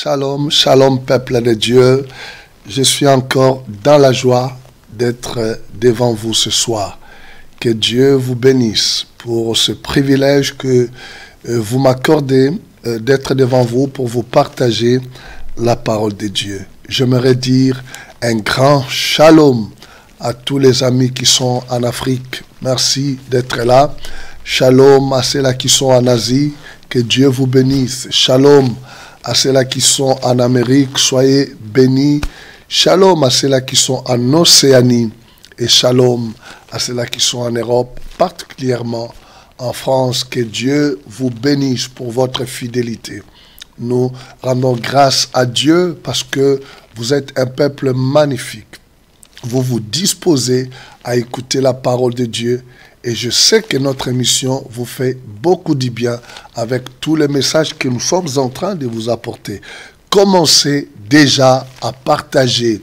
Shalom, shalom peuple de Dieu. Je suis encore dans la joie d'être devant vous ce soir. Que Dieu vous bénisse pour ce privilège que vous m'accordez d'être devant vous pour vous partager la parole de Dieu. J'aimerais dire un grand shalom à tous les amis qui sont en Afrique. Merci d'être là. Shalom à ceux-là qui sont en Asie. Que Dieu vous bénisse. Shalom à ceux-là qui sont en Amérique. Soyez bénis. Shalom à ceux-là qui sont en Océanie. Et shalom à ceux-là qui sont en Europe, particulièrement en France. Que Dieu vous bénisse pour votre fidélité. Nous rendons grâce à Dieu parce que vous êtes un peuple magnifique. Vous vous disposez à écouter la parole de Dieu. Et je sais que notre émission vous fait beaucoup du bien avec tous les messages que nous sommes en train de vous apporter. Commencez déjà à partager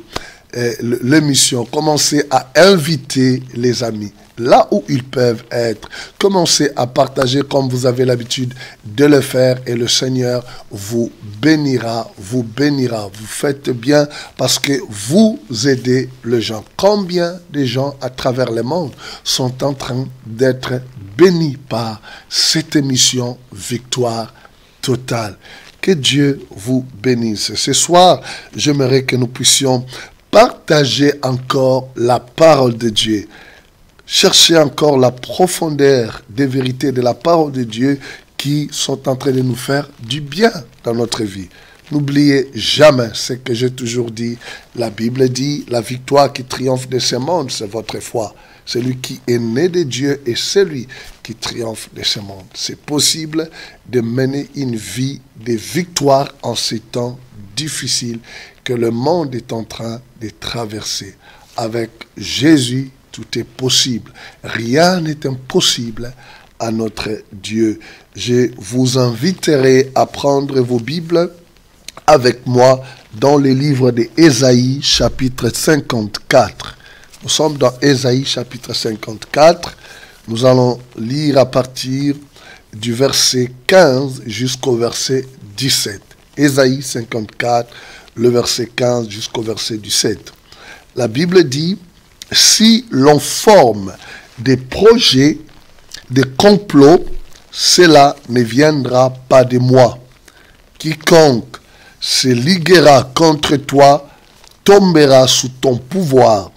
l'émission. Commencez à inviter les amis là où ils peuvent être. Commencez à partager comme vous avez l'habitude de le faire et le Seigneur vous bénira, vous bénira. Vous faites bien parce que vous aidez les gens. Combien de gens à travers le monde sont en train d'être bénis par cette émission Victoire Totale. Que Dieu vous bénisse. Ce soir, j'aimerais que nous puissions partager encore la parole de Dieu. Chercher encore la profondeur des vérités de la parole de Dieu qui sont en train de nous faire du bien dans notre vie. N'oubliez jamais ce que j'ai toujours dit. La Bible dit, la victoire qui triomphe de ce monde, c'est votre foi. Celui qui est né de Dieu est celui qui triomphe de ce monde. C'est possible de mener une vie de victoire en ces temps difficiles que le monde est en train de traverser. Avec Jésus, tout est possible. Rien n'est impossible à notre Dieu. Je vous inviterai à prendre vos Bibles avec moi dans le livre d'Ésaïe, chapitre 54. Nous sommes dans Ésaïe, chapitre 54. Nous allons lire à partir du verset 15 jusqu'au verset 17. Ésaïe 54, le verset 15 jusqu'au verset 17. La Bible dit: si l'on forme des projets, des complots, cela ne viendra pas de moi. Quiconque se liguera contre toi tombera sous ton pouvoir.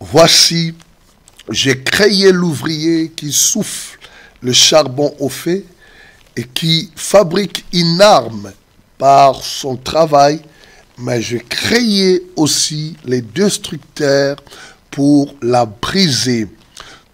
Voici, j'ai créé l'ouvrier qui souffle le charbon au feu et qui fabrique une arme par son travail, mais j'ai créé aussi les destructeurs pour la briser.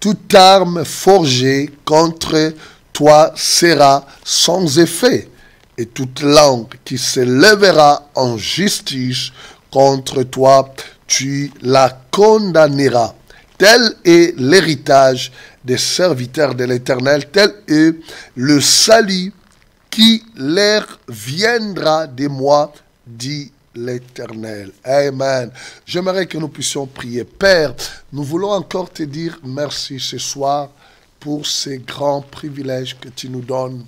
Toute arme forgée contre toi sera sans effet, et toute langue qui se lèvera en justice contre toi, tu la condamneras. Tel est l'héritage des serviteurs de l'Éternel, tel est le salut qui leur viendra de moi, dit l'Éternel. Amen. J'aimerais que nous puissions prier. Père, nous voulons encore te dire merci ce soir pour ces grands privilèges que tu nous donnes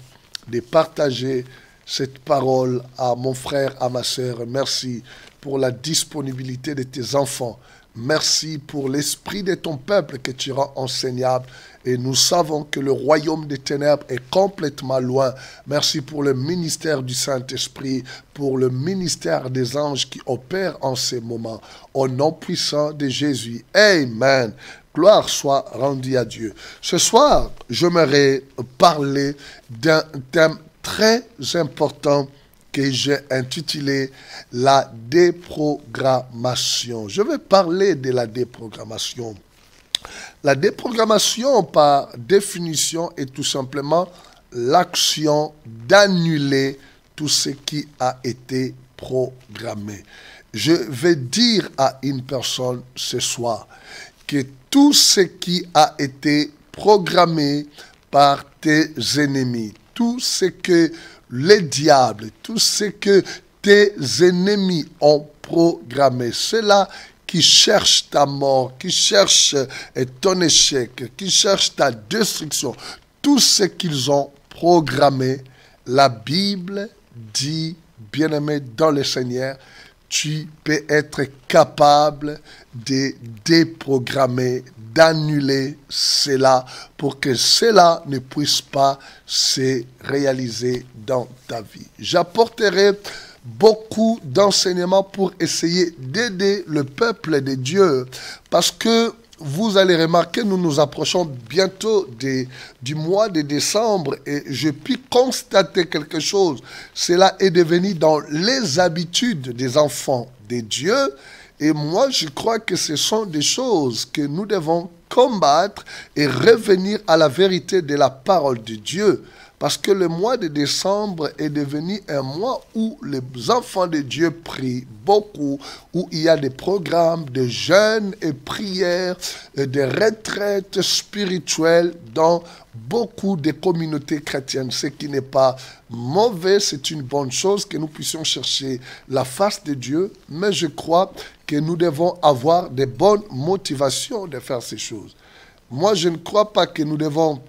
de partager cette parole à mon frère, à ma sœur. Merci pour la disponibilité de tes enfants. Merci pour l'esprit de ton peuple que tu rends enseignable. Et nous savons que le royaume des ténèbres est complètement loin. Merci pour le ministère du Saint-Esprit, pour le ministère des anges qui opèrent en ces moments. Au nom puissant de Jésus. Amen. Gloire soit rendue à Dieu. Ce soir, j'aimerais parler d'un thème très important que j'ai intitulé la déprogrammation. Je vais parler de la déprogrammation. La déprogrammation, par définition, est tout simplement l'action d'annuler tout ce qui a été programmé. Je vais dire à une personne ce soir que tout ce qui a été programmé par tes ennemis, tout ce que les diables, tout ce que tes ennemis ont programmé, ceux-là qui cherchent ta mort, qui cherchent ton échec, qui cherchent ta destruction, tout ce qu'ils ont programmé, la Bible dit bien-aimé dans le Seigneur, tu peux être capable de déprogrammer, d'annuler cela pour que cela ne puisse pas se réaliser dans ta vie. J'apporterai beaucoup d'enseignements pour essayer d'aider le peuple de Dieu parce que vous allez remarquer, nous nous approchons bientôt du mois de décembre et je puis constater quelque chose. Cela est devenu dans les habitudes des enfants de Dieu et moi je crois que ce sont des choses que nous devons combattre et revenir à la vérité de la parole de Dieu. Parce que le mois de décembre est devenu un mois où les enfants de Dieu prient beaucoup, où il y a des programmes de jeûne et prières, et de retraites spirituelles dans beaucoup de communautés chrétiennes. Ce qui n'est pas mauvais, c'est une bonne chose que nous puissions chercher la face de Dieu, mais je crois que nous devons avoir de bonnes motivations de faire ces choses. Moi, je ne crois pas que nous devons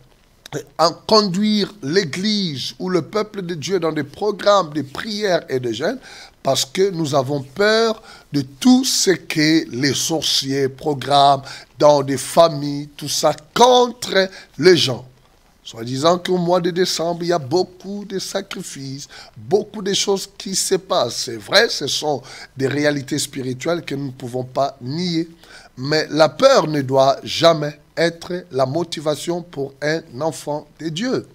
conduire l'Église ou le peuple de Dieu dans des programmes de prière et de jeûne parce que nous avons peur de tout ce que les sorciers programment dans des familles, tout ça contre les gens. Soit disant qu'au mois de décembre, il y a beaucoup de sacrifices, beaucoup de choses qui se passent. C'est vrai, ce sont des réalités spirituelles que nous ne pouvons pas nier. Mais la peur ne doit jamais être la motivation pour un enfant de Dieu.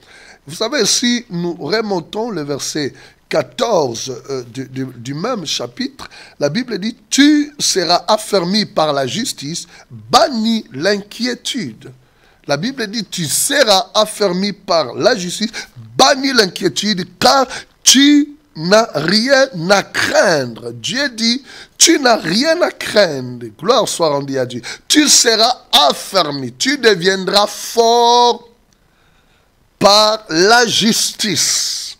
Vous savez, si nous remontons le verset 14 du même chapitre, la Bible dit « Tu seras affermi par la justice, bannis l'inquiétude ». La Bible dit « Tu seras affermi par la justice, bannis l'inquiétude, car tu n'a rien à craindre. » Dieu dit, tu n'as rien à craindre. Gloire soit rendue à Dieu. Tu seras affermi, tu deviendras fort par la justice.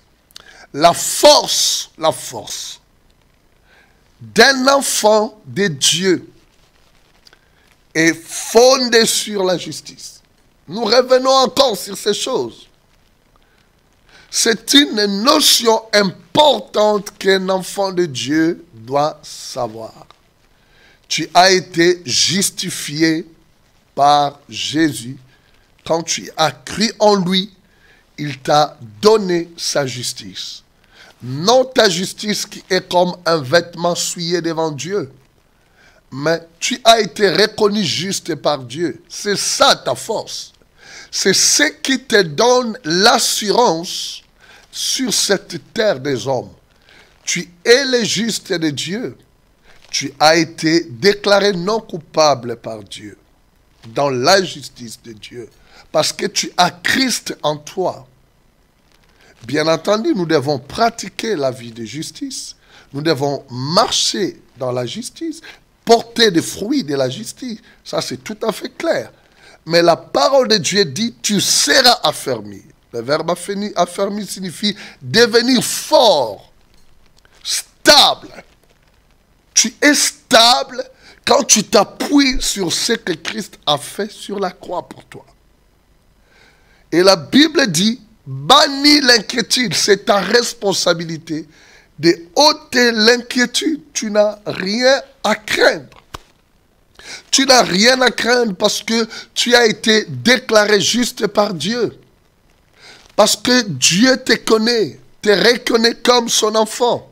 La force d'un enfant de Dieu est fondée sur la justice. Nous revenons encore sur ces choses. C'est une notion importante qu'un enfant de Dieu doit savoir. Tu as été justifié par Jésus. Quand tu as cru en lui, il t'a donné sa justice. Non ta justice qui est comme un vêtement souillé devant Dieu. Mais tu as été reconnu juste par Dieu. C'est ça ta force. C'est ce qui te donne l'assurance sur cette terre des hommes. Tu es le juste de Dieu. Tu as été déclaré non coupable par Dieu, dans la justice de Dieu, parce que tu as Christ en toi. Bien entendu, nous devons pratiquer la vie de justice. Nous devons marcher dans la justice, porter des fruits de la justice. Ça, c'est tout à fait clair. Mais la parole de Dieu dit, tu seras affermi. Le verbe affermi signifie devenir fort, stable. Tu es stable quand tu t'appuies sur ce que Christ a fait sur la croix pour toi. Et la Bible dit, bannis l'inquiétude, c'est ta responsabilité de ôter l'inquiétude. Tu n'as rien à craindre. Tu n'as rien à craindre parce que tu as été déclaré juste par Dieu. Parce que Dieu te connaît, te reconnaît comme son enfant.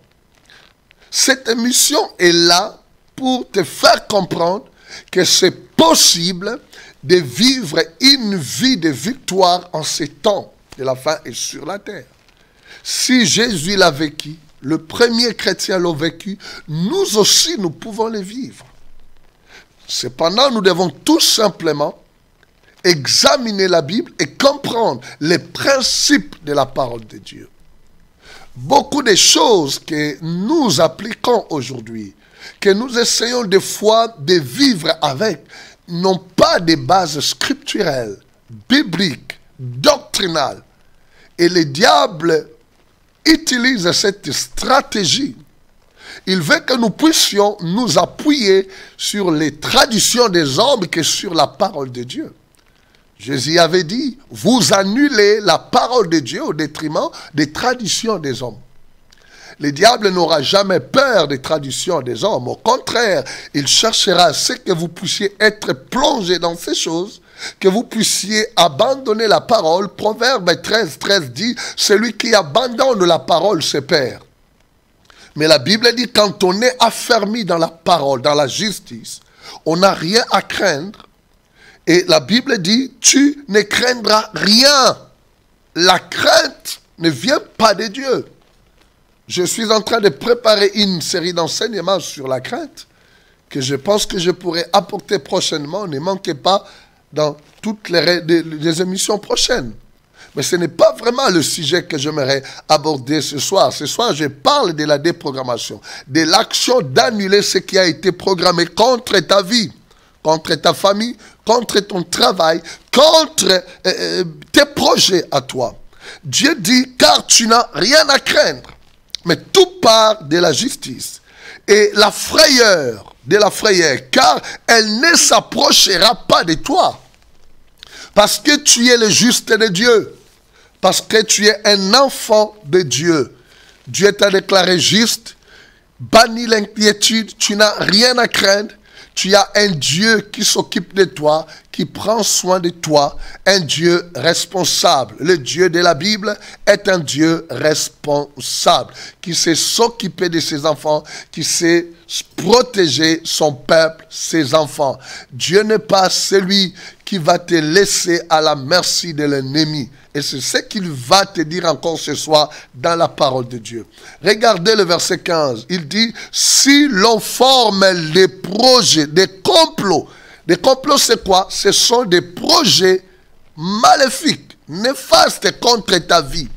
Cette mission est là pour te faire comprendre que c'est possible de vivre une vie de victoire en ces temps de la fin et sur la terre. Si Jésus l'a vécu, le premier chrétien l'a vécu, nous aussi nous pouvons le vivre. Cependant, nous devons tout simplement examiner la Bible et comprendre les principes de la parole de Dieu. Beaucoup de choses que nous appliquons aujourd'hui, que nous essayons des fois de vivre avec, n'ont pas de base scripturelle, biblique, doctrinale. Et le diable utilise cette stratégie. Il veut que nous puissions nous appuyer sur les traditions des hommes que sur la parole de Dieu. Jésus avait dit, vous annulez la parole de Dieu au détriment des traditions des hommes. Le diable n'aura jamais peur des traditions des hommes. Au contraire, il cherchera à ce que vous puissiez être plongés dans ces choses, que vous puissiez abandonner la parole. Proverbe 13, 13 dit, celui qui abandonne la parole se perd. Mais la Bible dit, quand on est affermi dans la parole, dans la justice, on n'a rien à craindre. Et la Bible dit, tu ne craindras rien. La crainte ne vient pas de Dieu. Je suis en train de préparer une série d'enseignements sur la crainte que je pense que je pourrai apporter prochainement. Ne manquez pas dans toutes les émissions prochaines. Mais ce n'est pas vraiment le sujet que j'aimerais aborder ce soir. Ce soir, je parle de la déprogrammation, de l'action d'annuler ce qui a été programmé contre ta vie, contre ta famille, contre ton travail, contre tes projets à toi. Dieu dit, car tu n'as rien à craindre, mais tout part de la justice et la frayeur de la frayeur, car elle ne s'approchera pas de toi. Parce que tu es le juste de Dieu. Parce que tu es un enfant de Dieu. Dieu t'a déclaré juste. Bannis l'inquiétude. Tu n'as rien à craindre. Tu as un Dieu qui s'occupe de toi, qui prend soin de toi, un Dieu responsable. Le Dieu de la Bible est un Dieu responsable, qui sait s'occuper de ses enfants, qui sait protéger son peuple, ses enfants. Dieu n'est pas celui qui va te laisser à la merci de l'ennemi. Et c'est ce qu'il va te dire encore ce soir dans la parole de Dieu. Regardez le verset 15. Il dit, si l'on forme des projets, des complots. Des complots, c'est quoi? Ce sont des projets maléfiques, néfastes contre ta vie.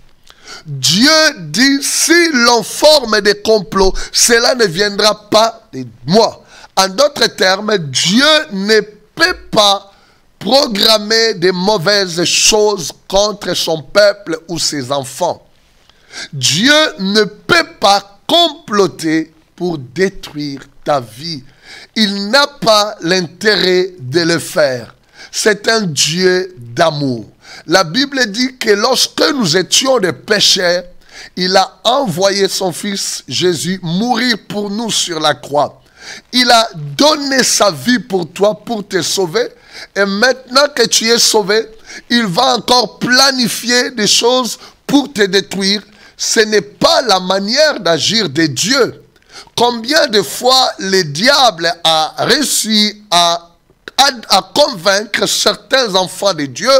Dieu dit, si l'on forme des complots, cela ne viendra pas de moi. En d'autres termes, Dieu ne peut pas programmer de mauvaises choses contre son peuple ou ses enfants. Dieu ne peut pas comploter pour détruire ta vie. Il n'a pas l'intérêt de le faire. C'est un Dieu d'amour. La Bible dit que lorsque nous étions des pécheurs, il a envoyé son fils Jésus mourir pour nous sur la croix. Il a donné sa vie pour toi, pour te sauver. Et maintenant que tu es sauvé, il va encore planifier des choses pour te détruire. Ce n'est pas la manière d'agir de Dieu. Combien de fois le diable a réussi à convaincre certains enfants de Dieu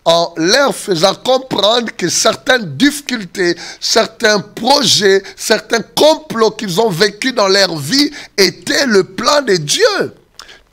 en leur faisant comprendre que certaines difficultés, certains projets, certains complots qu'ils ont vécus dans leur vie étaient le plan de Dieu.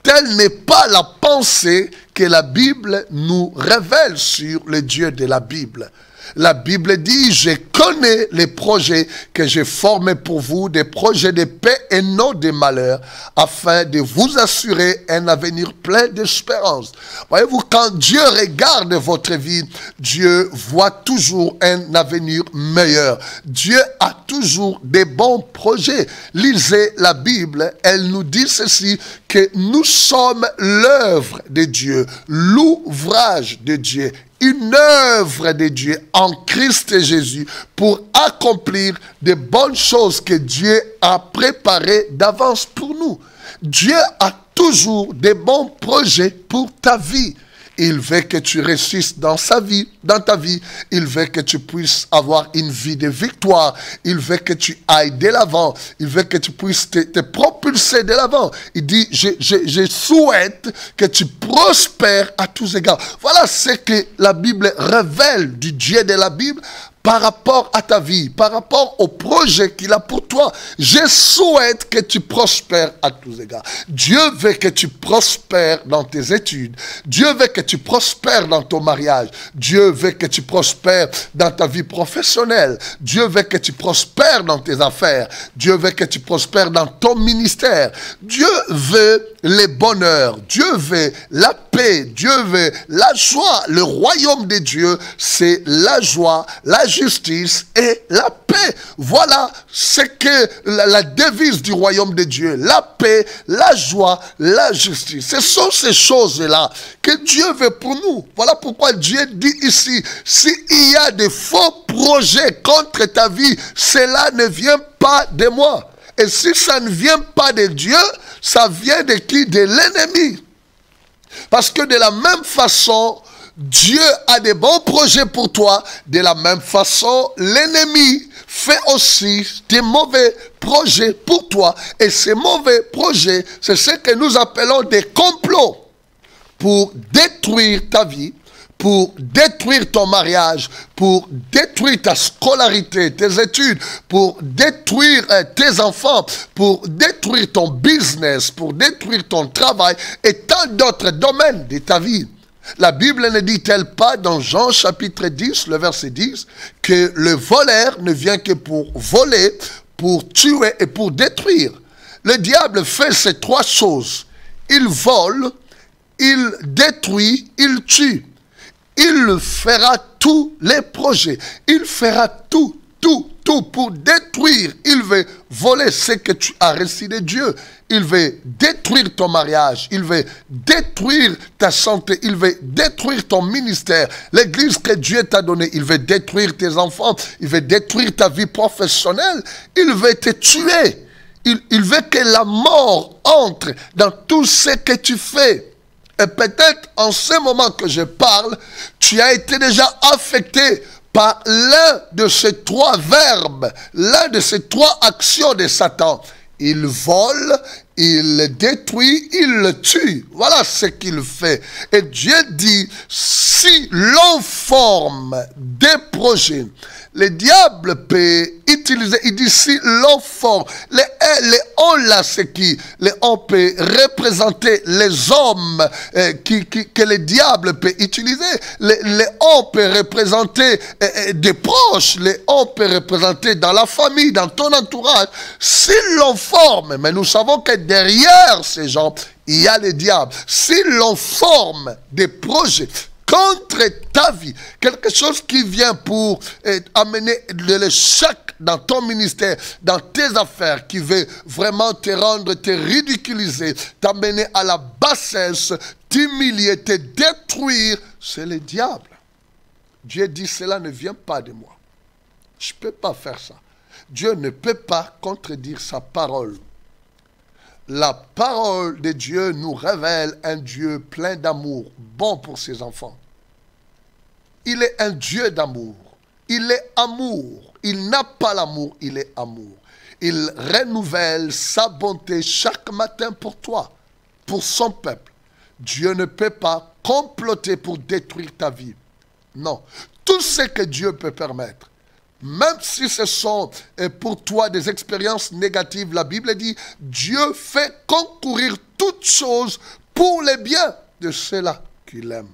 Telle n'est pas la pensée que la Bible nous révèle sur le Dieu de la Bible. La Bible dit, je connais les projets que j'ai formés pour vous, des projets de paix et non de malheur, afin de vous assurer un avenir plein d'espérance. Voyez-vous, quand Dieu regarde votre vie, Dieu voit toujours un avenir meilleur. Dieu a toujours des bons projets. Lisez la Bible, elle nous dit ceci, que nous sommes l'œuvre de Dieu, l'ouvrage de Dieu. Une œuvre de Dieu en Christ Jésus pour accomplir de bonnes choses que Dieu a préparées d'avance pour nous. Dieu a toujours de bons projets pour ta vie. Il veut que tu réussisses dans sa vie, dans ta vie. Il veut que tu puisses avoir une vie de victoire. Il veut que tu ailles de l'avant. Il veut que tu puisses te propulser de l'avant. Il dit, je souhaite que tu prospères à tous égards. Voilà ce que la Bible révèle du Dieu de la Bible par rapport à ta vie, par rapport au projet qu'il a pour toi. Je souhaite que tu prospères à tous égards. Dieu veut que tu prospères dans tes études. Dieu veut que tu prospères dans ton mariage. Dieu veut que tu prospères dans ta vie professionnelle. Dieu veut que tu prospères dans tes affaires. Dieu veut que tu prospères dans ton ministère. Dieu veut le bonheur. Dieu veut la paix. Dieu veut la joie. Le royaume de Dieu, c'est la joie, la justice et la paix. Voilà ce que la devise du royaume de Dieu. La paix, la joie, la justice. Ce sont ces choses-là que Dieu veut pour nous. Voilà pourquoi Dieu dit ici, s'il y a des faux projets contre ta vie, cela ne vient pas de moi. Et si ça ne vient pas de Dieu, ça vient de qui? De l'ennemi. Parce que de la même façon, Dieu a des bons projets pour toi. De la même façon, l'ennemi fait aussi des mauvais projets pour toi. Et ces mauvais projets, c'est ce que nous appelons des complots pour détruire ta vie, pour détruire ton mariage, pour détruire ta scolarité, tes études, pour détruire tes enfants, pour détruire ton business, pour détruire ton travail et tant d'autres domaines de ta vie. La Bible ne dit-elle pas dans Jean chapitre 10, le verset 10, que le voleur ne vient que pour voler, pour tuer et pour détruire. Le diable fait ces trois choses. Il vole, il détruit, il tue. Il fera tous les projets. Il fera tout pour détruire. Il veut voler ce que tu as reçu de Dieu. Il veut détruire ton mariage. Il veut détruire ta santé. Il veut détruire ton ministère. L'église que Dieu t'a donnée. Il veut détruire tes enfants. Il veut détruire ta vie professionnelle. Il veut te tuer. Il veut que la mort entre dans tout ce que tu fais. Et peut-être en ce moment que je parle, tu as été déjà affecté par l'un de ces trois verbes, l'un de ces trois actions de Satan. Il vole, il détruit, il tue. Voilà ce qu'il fait. Et Dieu dit, si l'on forme des projets, le diable peut utiliser, il dit si l'on forme, les on là c'est qui? Les on peut représenter les hommes que le diable peut utiliser. Les on peut représenter des proches, les on peut représenter dans la famille, dans ton entourage. Si l'on forme, mais nous savons que derrière ces gens, il y a le diable. Si l'on forme des projets contre ta vie, quelque chose qui vient pour amener de l'échec dans ton ministère, dans tes affaires, qui veut vraiment te rendre, te ridiculiser, t'amener à la bassesse, t'humilier, te détruire, c'est le diable. Dieu dit, cela ne vient pas de moi. Je ne peux pas faire ça. Dieu ne peut pas contredire sa parole. La parole de Dieu nous révèle un Dieu plein d'amour, bon pour ses enfants. Il est un Dieu d'amour. Il est amour. Il n'a pas l'amour, il est amour. Il renouvelle sa bonté chaque matin pour toi, pour son peuple. Dieu ne peut pas comploter pour détruire ta vie. Non. Tout ce que Dieu peut permettre, même si ce sont pour toi des expériences négatives, la Bible dit, Dieu fait concourir toutes choses pour le bien de ceux-là qu'il aime.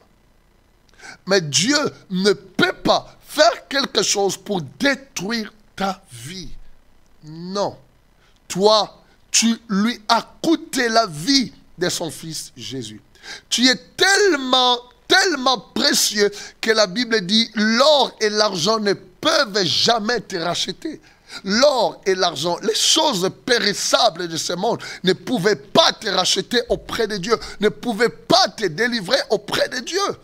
Mais Dieu ne peut pas faire quelque chose pour détruire ta vie. Non. Toi, tu lui as coûté la vie de son fils Jésus. Tu es tellement précieux que la Bible dit, l'or et l'argent ne peuvent jamais te racheter. L'or et l'argent, les choses périssables de ce monde ne pouvaient pas te racheter auprès de Dieu, ne pouvaient pas te délivrer auprès de Dieu.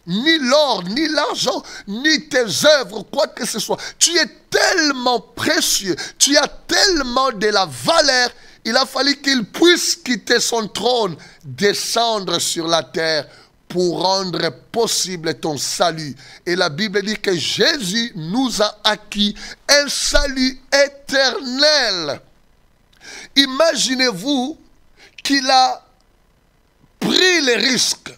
Ni l'or, ni l'argent, ni tes œuvres, quoi que ce soit. Tu es tellement précieux, tu as tellement de la valeur, il a fallu qu'il puisse quitter son trône, descendre sur la terre pour rendre possible ton salut. Et la Bible dit que Jésus nous a acquis un salut éternel. Imaginez-vous qu'il a pris le risque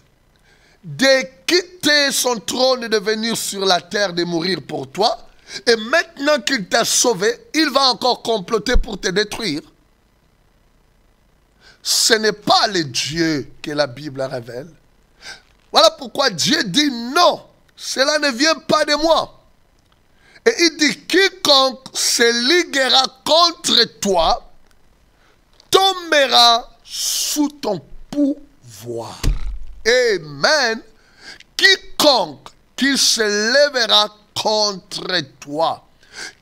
de quitter son trône et de venir sur la terre, de mourir pour toi. Et maintenant qu'il t'a sauvé, il va encore comploter pour te détruire. Ce n'est pas le Dieu que la Bible révèle. Voilà pourquoi Dieu dit non, cela ne vient pas de moi. Et il dit, quiconque se liguera contre toi tombera sous ton pouvoir. Amen. Quiconque qui se lèvera contre toi,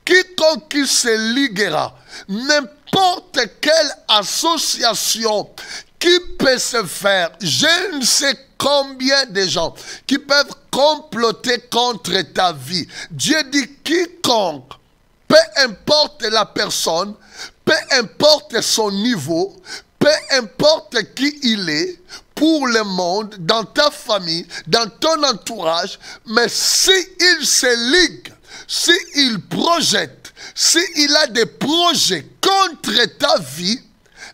quiconque qui se liguera, n'importe quelle association qui peut se faire, je ne sais combien de gens qui peuvent comploter contre ta vie. Dieu dit quiconque, peu importe la personne, peu importe son niveau, peu importe qui il est, pour le monde, dans ta famille, dans ton entourage, mais s'il se ligue, s'il projette, s'il a des projets contre ta vie,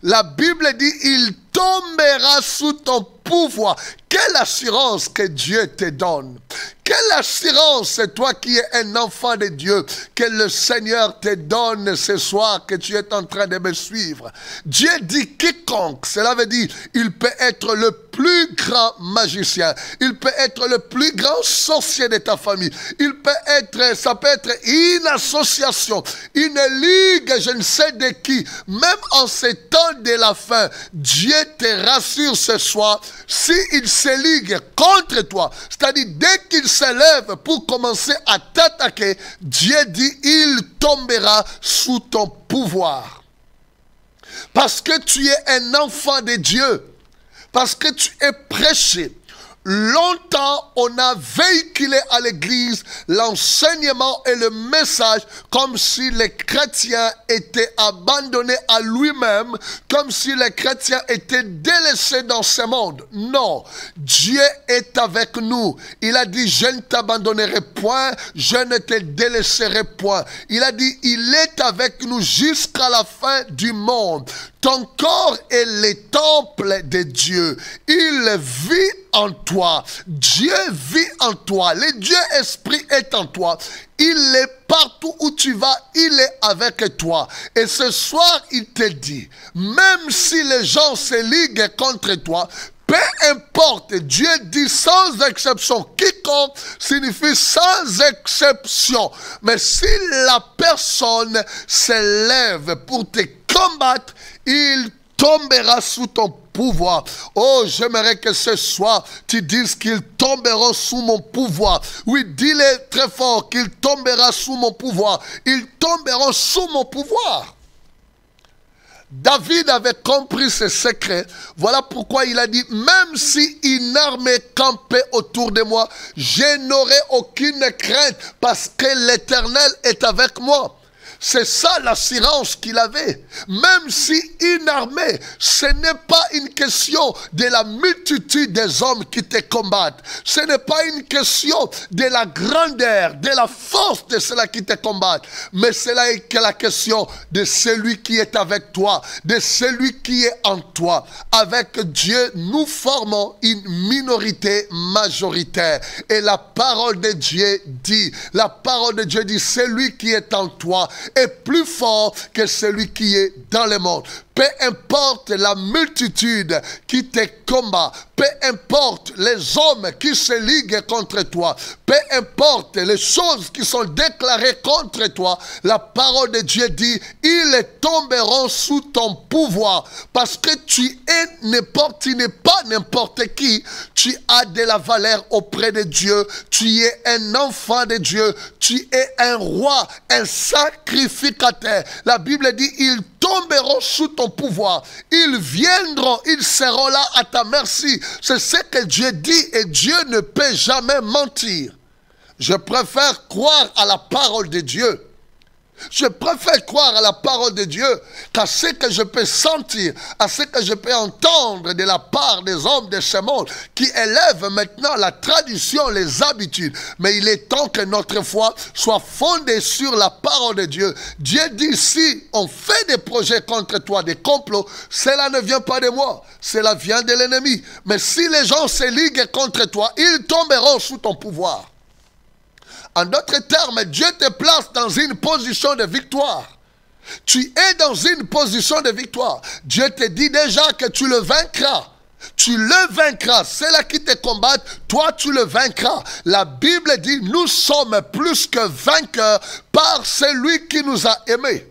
la Bible dit, il tombera sous ton pouvoir. Quelle assurance que Dieu te donne. Quelle assurance, c'est toi qui es un enfant de Dieu, que le Seigneur te donne ce soir, que tu es en train de me suivre. Dieu dit quiconque, cela veut dire, il peut être le plus grand magicien, il peut être le plus grand sorcier de ta famille, il peut être, ça peut être une association, une ligue, je ne sais de qui, même en ces temps de la fin, Dieu te rassure ce soir, s'il se ligue contre toi, c'est-à-dire dès qu'il se lève pour commencer à t'attaquer, Dieu dit, il tombera sous ton pouvoir. Parce que tu es un enfant de Dieu, parce que tu es prêché. Longtemps, on a véhiculé à l'église l'enseignement et le message comme si les chrétiens étaient abandonnés à lui-même, comme si les chrétiens étaient délaissés dans ce monde. Non, Dieu est avec nous. Il a dit, je ne t'abandonnerai point, je ne te délaisserai point. Il a dit, il est avec nous jusqu'à la fin du monde. Ton corps est le temple de Dieu. Il vit en toi. Dieu vit en toi. Le Dieu esprit est en toi. Il est partout où tu vas. Il est avec toi. Et ce soir, il te dit, même si les gens se liguent contre toi, peu importe, Dieu dit sans exception. Quiconque signifie sans exception. Mais si la personne se lève pour te combattre, il tombera sous ton pouvoir. Oh, j'aimerais que ce soir, tu dises qu'ils tomberont sous mon pouvoir. Oui, dis-le très fort, qu'ils tomberont sous mon pouvoir. Ils tomberont sous mon pouvoir. David avait compris ce secret. Voilà pourquoi il a dit, même si une armée campait autour de moi, je n'aurai aucune crainte parce que l'Éternel est avec moi. C'est ça l'assurance qu'il avait. Même si une armée, ce n'est pas une question de la multitude des hommes qui te combattent. Ce n'est pas une question de la grandeur, de la force de ceux-là qui te combattent. Mais c'est là que la question de celui qui est avec toi, de celui qui est en toi. Avec Dieu, nous formons une minorité majoritaire. Et la parole de Dieu dit, celui qui est en toi est plus fort que celui qui est dans le monde. Peu importe la multitude qui te combat, peu importe les hommes qui se liguent contre toi, peu importe les choses qui sont déclarées contre toi, la parole de Dieu dit, ils tomberont sous ton pouvoir. Parce que tu n'es pas n'importe qui, tu as de la valeur auprès de Dieu, tu es un enfant de Dieu, tu es un roi, un sacrificateur. La Bible dit, ils tomberont sous ton pouvoir. Ils viendront, ils seront là à ta merci. C'est ce que Dieu dit et Dieu ne peut jamais mentir. Je préfère croire à la parole de Dieu. Je préfère croire à la parole de Dieu qu'à ce que je peux sentir, à ce que je peux entendre de la part des hommes de ce monde qui élèvent maintenant la tradition, les habitudes. Mais il est temps que notre foi soit fondée sur la parole de Dieu. Dieu dit, si on fait des projets contre toi, des complots, cela ne vient pas de moi, cela vient de l'ennemi. Mais si les gens se liguent contre toi, ils tomberont sous ton pouvoir. En d'autres termes, Dieu te place dans une position de victoire. Tu es dans une position de victoire. Dieu te dit déjà que tu le vaincras. Tu le vaincras. C'est là qui te combattent. Toi, tu le vaincras. La Bible dit, nous sommes plus que vainqueurs par celui qui nous a aimés.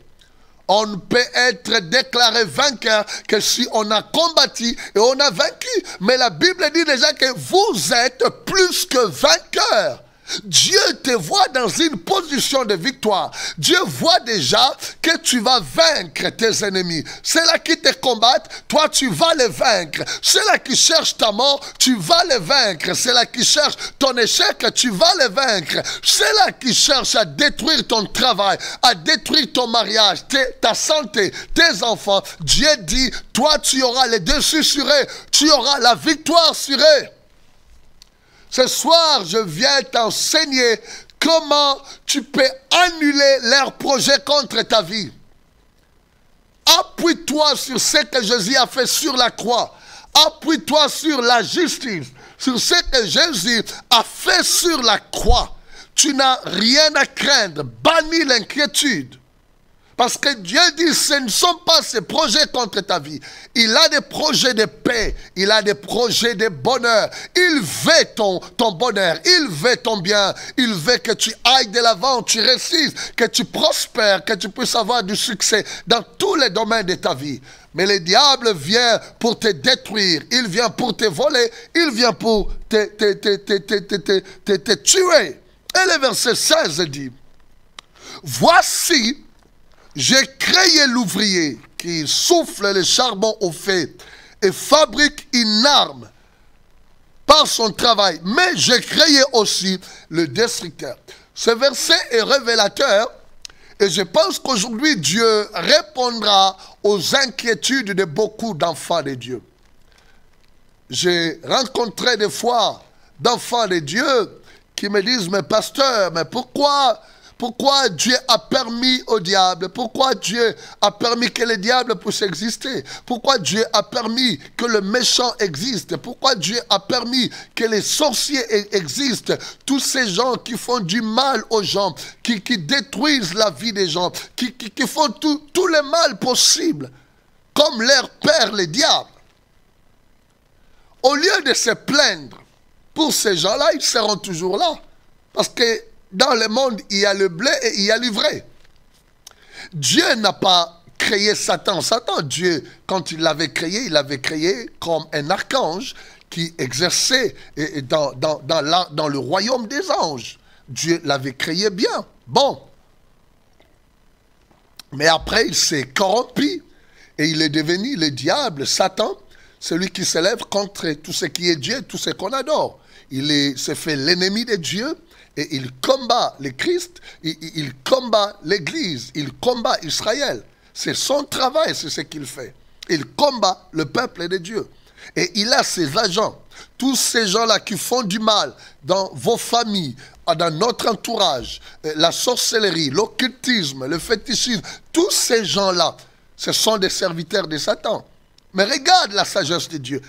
On ne peut être déclaré vainqueur que si on a combattu et on a vaincu. Mais la Bible dit déjà que vous êtes plus que vainqueurs. Dieu te voit dans une position de victoire. Dieu voit déjà que tu vas vaincre tes ennemis. Ceux-là qui te combattent, toi tu vas les vaincre. Ceux-là qui cherchent ta mort, tu vas les vaincre. Ceux-là qui cherchent ton échec, tu vas les vaincre. Ceux-là qui cherchent à détruire ton travail, à détruire ton mariage, ta santé, tes enfants, Dieu dit, toi tu auras les dessus sur eux. Tu auras la victoire sur eux. Ce soir, je viens t'enseigner comment tu peux annuler leurs projets contre ta vie. Appuie-toi sur ce que Jésus a fait sur la croix. Appuie-toi sur la justice, sur ce que Jésus a fait sur la croix. Tu n'as rien à craindre. Bannis l'inquiétude. Parce que Dieu dit, ce ne sont pas ses projets contre ta vie. Il a des projets de paix. Il a des projets de bonheur. Il veut ton bonheur. Il veut ton bien. Il veut que tu ailles de l'avant, tu réussisses, que tu prospères, que tu puisses avoir du succès dans tous les domaines de ta vie. Mais le diable vient pour te détruire. Il vient pour te voler. Il vient pour te tuer. Et le verset 16 dit, voici, j'ai créé l'ouvrier qui souffle le charbon au feu et fabrique une arme par son travail. Mais j'ai créé aussi le destructeur. Ce verset est révélateur et je pense qu'aujourd'hui Dieu répondra aux inquiétudes de beaucoup d'enfants de Dieu. J'ai rencontré des fois d'enfants de Dieu qui me disent, mais pasteur, mais pourquoi Dieu a permis au diable? Pourquoi Dieu a permis que le diable puisse exister? Pourquoi Dieu a permis que le méchant existe? Pourquoi Dieu a permis que les sorciers existent? Tous ces gens qui font du mal aux gens, qui détruisent la vie des gens, qui font tout le mal possible, comme leur père, le diable. Au lieu de se plaindre pour ces gens-là, ils seront toujours là. Parce que dans le monde, il y a le blé et il y a l'ivraie. Dieu n'a pas créé Satan. Satan, Dieu, quand il l'avait créé comme un archange qui exerçait dans le royaume des anges. Dieu l'avait créé bien. Bon. Mais après, il s'est corrompu et il est devenu le diable, Satan, celui qui s'élève contre tout ce qui est Dieu, tout ce qu'on adore. Il s'est fait l'ennemi de Dieu. Et il combat le Christ, il combat l'Église, il combat Israël. C'est son travail, c'est ce qu'il fait. Il combat le peuple de Dieu. Et il a ses agents. Tous ces gens-là qui font du mal dans vos familles, dans notre entourage, la sorcellerie, l'occultisme, le fétichisme, tous ces gens-là, ce sont des serviteurs de Satan. Mais regarde la sagesse de Dieu.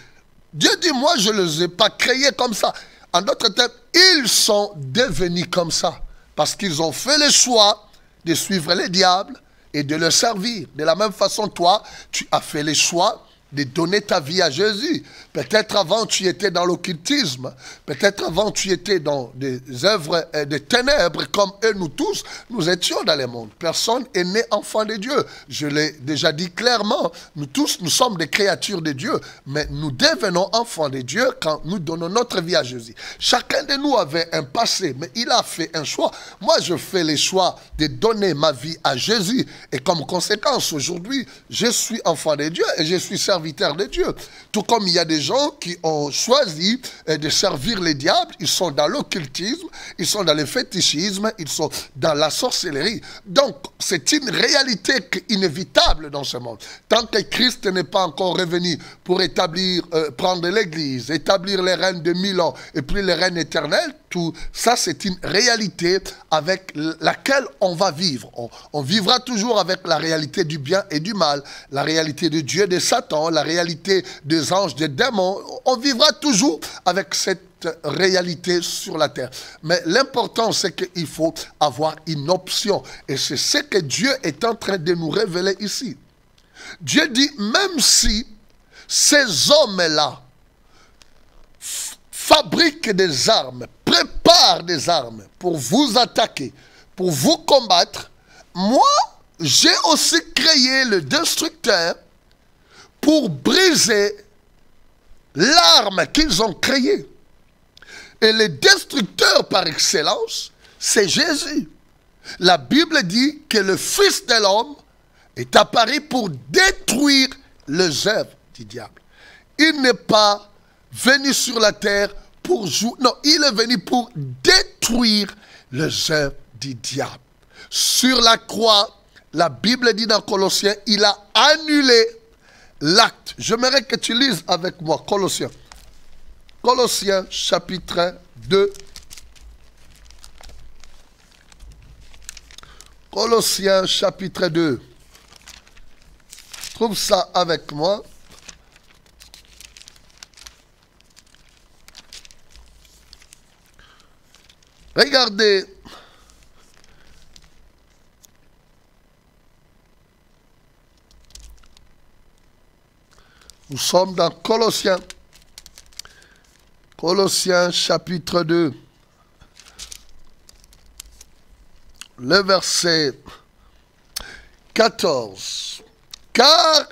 Dieu dit, moi je ne les ai pas créés comme ça. En d'autres termes, ils sont devenus comme ça. Parce qu'ils ont fait le choix de suivre les diables et de le servir. De la même façon, toi, tu as fait le choix de donner ta vie à Jésus. Peut-être avant, tu étais dans l'occultisme. Peut-être avant, tu étais dans des œuvres de ténèbres, comme eux, nous tous, nous étions dans le monde. Personne n'est né enfant de Dieu. Je l'ai déjà dit clairement. Nous tous, nous sommes des créatures de Dieu. Mais nous devenons enfants de Dieu quand nous donnons notre vie à Jésus. Chacun de nous avait un passé, mais il a fait un choix. Moi, je fais le choix de donner ma vie à Jésus. Et comme conséquence, aujourd'hui, je suis enfant de Dieu et je suis serviteur de Dieu. Tout comme il y a des gens qui ont choisi de servir les diables, ils sont dans l'occultisme, ils sont dans le fétichisme, ils sont dans la sorcellerie. Donc, c'est une réalité inévitable dans ce monde. Tant que Christ n'est pas encore revenu pour prendre l'Église, établir les règnes de 1000 ans et puis les règnes éternels, tout ça c'est une réalité avec laquelle on va vivre. On vivra toujours avec la réalité du bien et du mal, la réalité de Dieu et de Satan, la réalité des anges, des démons. On vivra toujours avec cette réalité sur la terre. Mais l'important, c'est qu'il faut avoir une option. Et c'est ce que Dieu est en train de nous révéler ici. Dieu dit, même si ces hommes-là fabriquent des armes, préparent des armes pour vous attaquer, pour vous combattre, moi, j'ai aussi créé le destructeur pour briser l'arme qu'ils ont créée. Et le destructeur par excellence, c'est Jésus. La Bible dit que le Fils de l'homme est apparu pour détruire les œuvres du diable. Il n'est pas venu sur la terre pour jouer. Non, il est venu pour détruire les œuvres du diable. Sur la croix, la Bible dit dans Colossiens, il a annulé l'acte. J'aimerais que tu lises avec moi Colossiens. Colossiens chapitre 2. Colossiens chapitre 2. Trouve ça avec moi. Regardez. Nous sommes dans Colossiens. Colossiens chapitre 2. Le verset 14. Car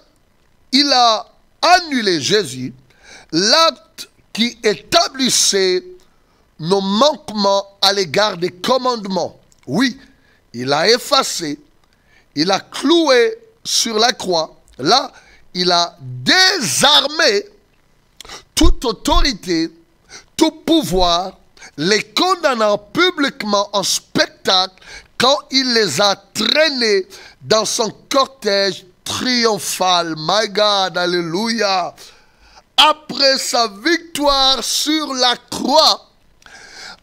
il a annulé Jésus, l'acte qui établissait nos manquements à l'égard des commandements. Oui, il a effacé, il a cloué sur la croix. Là, il a désarmé toute autorité, tout pouvoir, les condamnant publiquement en spectacle quand il les a traînés dans son cortège triomphal. My God, alléluia. Après sa victoire sur la croix,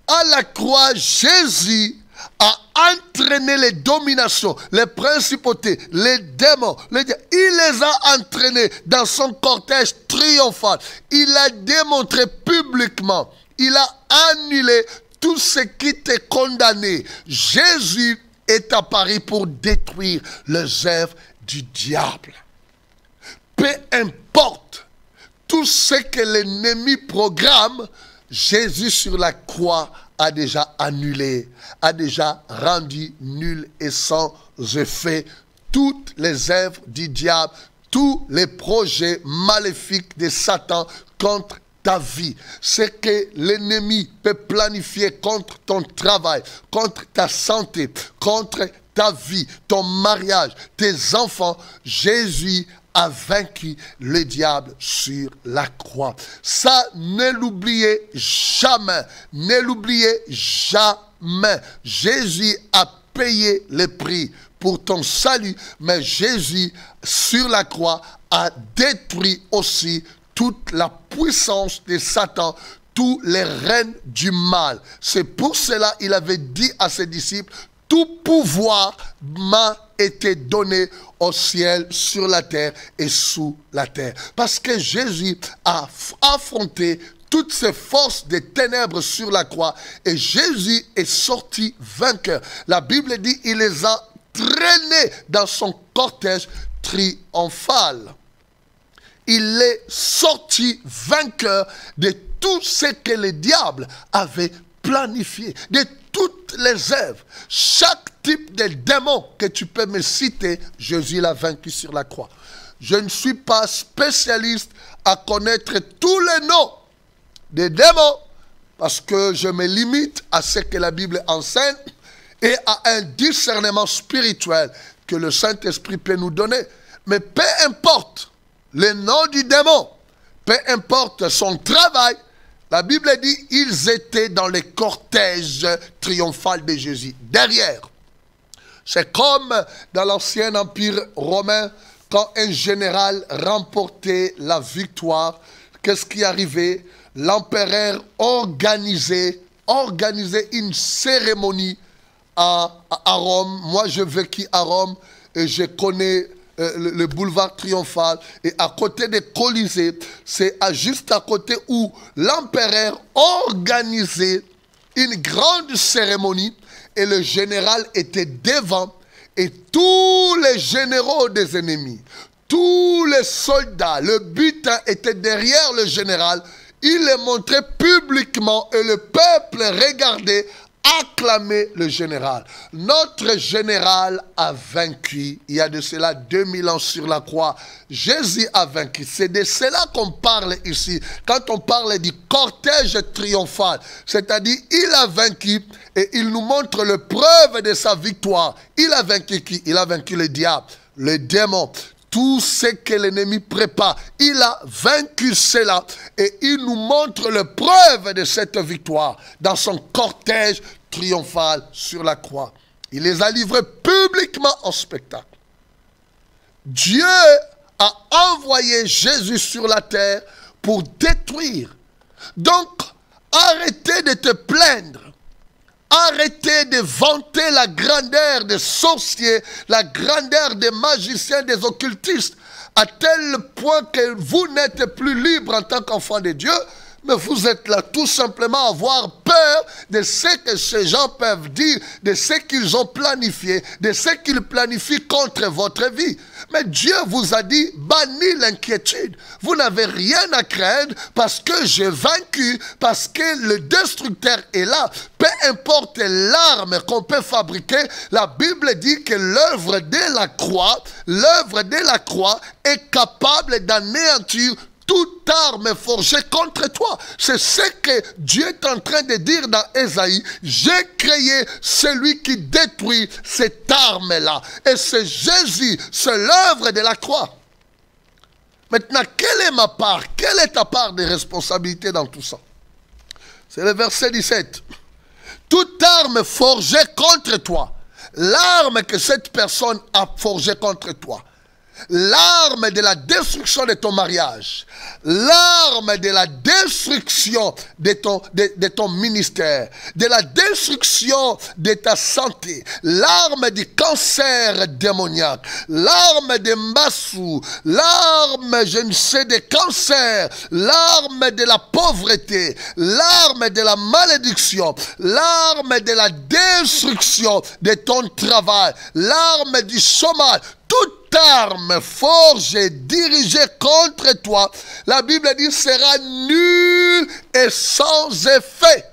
à la croix, Jésus a entraîné les dominations, les principautés, les démons. Il les a entraînés dans son cortège triomphal. Il a démontré publiquement, il a annulé tout ce qui était condamné. Jésus est apparu pour détruire les œuvres du diable. Peu importe tout ce que l'ennemi programme, Jésus sur la croix a déjà annulé, a déjà rendu nul et sans effet toutes les œuvres du diable, tous les projets maléfiques de Satan contre ta vie. Ce que l'ennemi peut planifier contre ton travail, contre ta santé, contre ta vie, ton mariage, tes enfants, Jésus a vaincu le diable sur la croix. Ça, ne l'oubliez jamais. Ne l'oubliez jamais. Jésus a payé le prix pour ton salut, mais Jésus, sur la croix, a détruit aussi toute la puissance de Satan, tous les règnes du mal. C'est pour cela qu'il avait dit à ses disciples, tout pouvoir m'a été donné au ciel, sur la terre et sous la terre. Parce que Jésus a affronté toutes ces forces des ténèbres sur la croix et Jésus est sorti vainqueur. La Bible dit il les a traînés dans son cortège triomphal. Il est sorti vainqueur de tout ce que le diable avait planifié, de toutes les œuvres. Chaque type de démon que tu peux me citer, Jésus l'a vaincu sur la croix. Je ne suis pas spécialiste à connaître tous les noms des démons parce que je me limite à ce que la Bible enseigne et à un discernement spirituel que le Saint-Esprit peut nous donner. Mais peu importe le nom du démon, peu importe son travail, la Bible dit ils étaient dans le cortège triomphal de Jésus. Derrière, c'est comme dans l'ancien empire romain, quand un général remportait la victoire, qu'est-ce qui arrivait? L'empereur organisait une cérémonie à Rome. Moi, je vécu à Rome et je connais le boulevard triomphal. Et à côté des Colisées, c'est juste à côté où l'empereur organisait une grande cérémonie et le général était devant et tous les généraux des ennemis, tous les soldats, le butin était derrière le général. Il les montrait publiquement et le peuple regardait acclamer le général. Notre général a vaincu. Il y a de cela 2000 ans sur la croix. Jésus a vaincu. C'est de cela qu'on parle ici. Quand on parle du cortège triomphal, c'est-à-dire il a vaincu et il nous montre le preuve de sa victoire. Il a vaincu qui? Il a vaincu le diable, le démon. Tout ce que l'ennemi prépare, il a vaincu cela et il nous montre le preuve de cette victoire dans son cortège triomphal sur la croix. Il les a livrés publiquement en spectacle. Dieu a envoyé Jésus sur la terre pour détruire. Donc, arrêtez de te plaindre. Arrêtez de vanter la grandeur des sorciers, la grandeur des magiciens, des occultistes, à tel point que vous n'êtes plus libre en tant qu'enfant de Dieu, mais vous êtes là tout simplement à avoir peur de ce que ces gens peuvent dire, de ce qu'ils ont planifié, de ce qu'ils planifient contre votre vie. Mais Dieu vous a dit, bannis l'inquiétude. Vous n'avez rien à craindre parce que j'ai vaincu, parce que le destructeur est là. Peu importe l'arme qu'on peut fabriquer, la Bible dit que l'œuvre de la croix est capable d'anéantir toute arme forgée contre toi. C'est ce que Dieu est en train de dire dans Ésaïe. J'ai créé celui qui détruit cette arme-là. Et c'est Jésus, c'est l'œuvre de la croix. Maintenant, quelle est ma part? Quelle est ta part de responsabilité dans tout ça? C'est le verset 17. Toute arme forgée contre toi, l'arme que cette personne a forgée contre toi, l'arme de la destruction de ton mariage, l'arme de la destruction de ton ministère, de la destruction de ta santé, l'arme du cancer démoniaque, l'arme de Mbassou, l'arme, je ne sais, de cancer, l'arme de la pauvreté, l'arme de la malédiction, l'arme de la destruction de ton travail, l'arme du chômage, toute arme forgée, dirigée contre toi, la Bible dit, sera nulle et sans effet.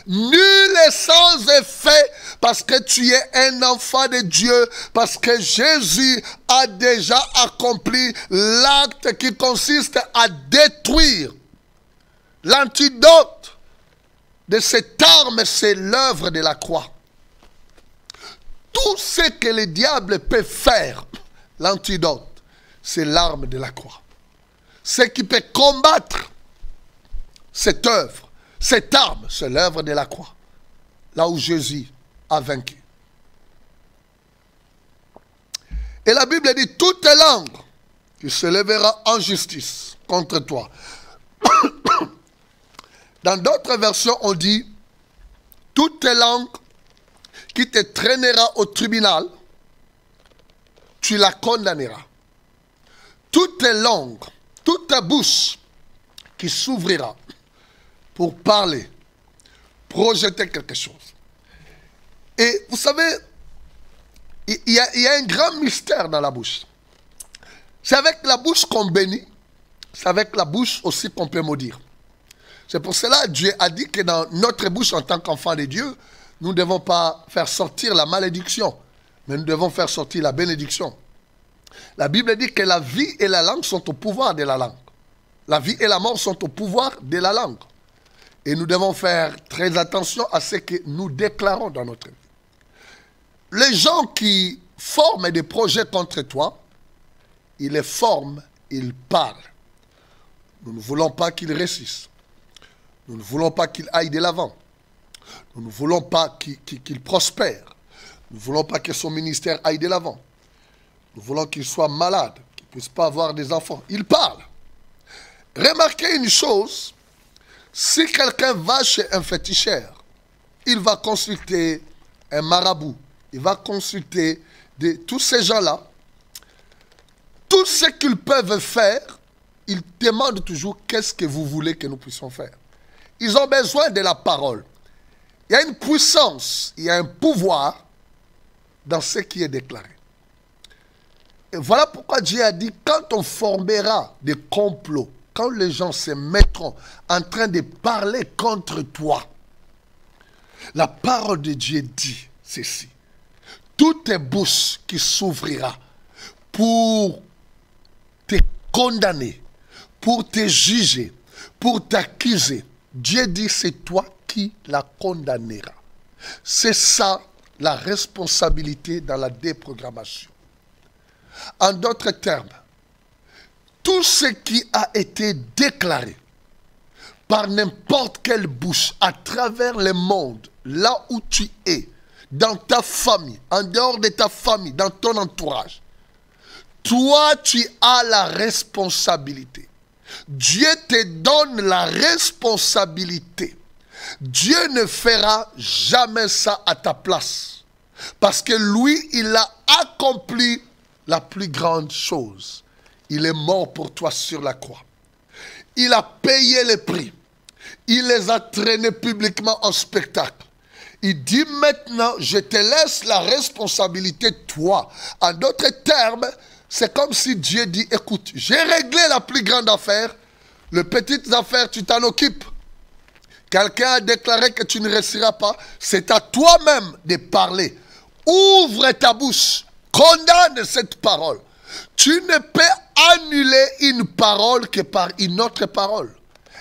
Nul et sans effet, parce que tu es un enfant de Dieu, parce que Jésus a déjà accompli l'acte qui consiste à détruire. L'antidote de cette arme, c'est l'œuvre de la croix. Tout ce que le diable peut faire, l'antidote, c'est l'arme de la croix. Ce qui peut combattre cette œuvre, cette arme, c'est l'œuvre de la croix. Là où Jésus a vaincu. Et la Bible dit, toute langue qui se lèvera en justice contre toi. Dans d'autres versions, on dit, toute langue qui te traînera au tribunal, tu la condamneras. Toute langue, toute ta bouche qui s'ouvrira pour parler, projeter quelque chose. Et vous savez, il y a un grand mystère dans la bouche. C'est avec la bouche qu'on bénit, c'est avec la bouche aussi qu'on peut maudire. C'est pour cela que Dieu a dit que dans notre bouche en tant qu'enfant de Dieu, nous ne devons pas faire sortir la malédiction, mais nous devons faire sortir la bénédiction. La Bible dit que la vie et la langue sont au pouvoir de la langue. La vie et la mort sont au pouvoir de la langue. Et nous devons faire très attention à ce que nous déclarons dans notre vie. Les gens qui forment des projets contre toi, ils les forment, ils parlent. Nous ne voulons pas qu'ils réussissent. Nous ne voulons pas qu'ils aillent de l'avant. Nous ne voulons pas qu'il prospère. Nous ne voulons pas que son ministère aille de l'avant. Nous voulons qu'il soit malade, qu'il ne puisse pas avoir des enfants. Il parle. Remarquez une chose, si quelqu'un va chez un féticheur, il va consulter un marabout, il va consulter tous ces gens-là. Tout ce qu'ils peuvent faire, ils demandent toujours qu'est-ce que vous voulez que nous puissions faire. Ils ont besoin de la parole. Il y a une puissance, il y a un pouvoir dans ce qui est déclaré. Et voilà pourquoi Dieu a dit, quand on formera des complots, quand les gens se mettront en train de parler contre toi, La parole de Dieu dit ceci. Toute bouche qui s'ouvrira pour te condamner, pour te juger, pour t'accuser, Dieu dit c'est toi qui la condamneras. C'est ça la responsabilité dans la déprogrammation. En d'autres termes, tout ce qui a été déclaré par n'importe quelle bouche à travers le monde, là où tu es, dans ta famille, en dehors de ta famille, dans ton entourage, toi tu as la responsabilité. Dieu te donne la responsabilité. Dieu ne fera jamais ça à ta place. Parce que lui, il a accompli la plus grande chose. Il est mort pour toi sur la croix. Il a payé le prix. Il les a traînés publiquement en spectacle. Il dit maintenant, je te laisse la responsabilité, toi. En d'autres termes, c'est comme si Dieu dit, écoute, j'ai réglé la plus grande affaire. Les petites affaires, tu t'en occupes. Quelqu'un a déclaré que tu ne réussiras pas. C'est à toi-même de parler. Ouvre ta bouche. Condamne cette parole. Tu ne peux annuler une parole que par une autre parole.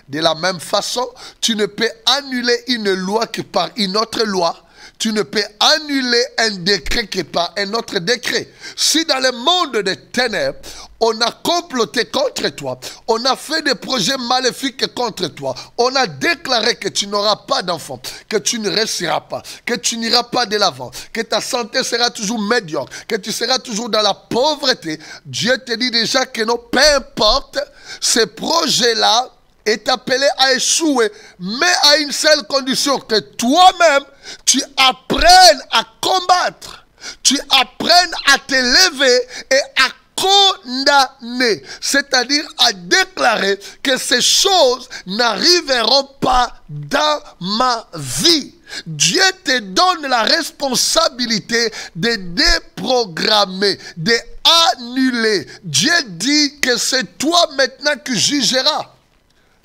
De la même façon, tu ne peux annuler une loi que par une autre loi. Tu ne peux annuler un décret que par un autre décret. Si dans le monde des ténèbres, on a comploté contre toi, on a fait des projets maléfiques contre toi, on a déclaré que tu n'auras pas d'enfant, que tu ne réussiras pas, que tu n'iras pas de l'avant, que ta santé sera toujours médiocre, que tu seras toujours dans la pauvreté, Dieu te dit déjà que non, peu importe, ces projets-là est appelé à échouer, mais à une seule condition, que toi-même, tu apprennes à combattre, tu apprennes à te lever et à condamner, c'est-à-dire à déclarer que ces choses n'arriveront pas dans ma vie. Dieu te donne la responsabilité de déprogrammer, d'annuler. Dieu dit que c'est toi maintenant qui jugeras.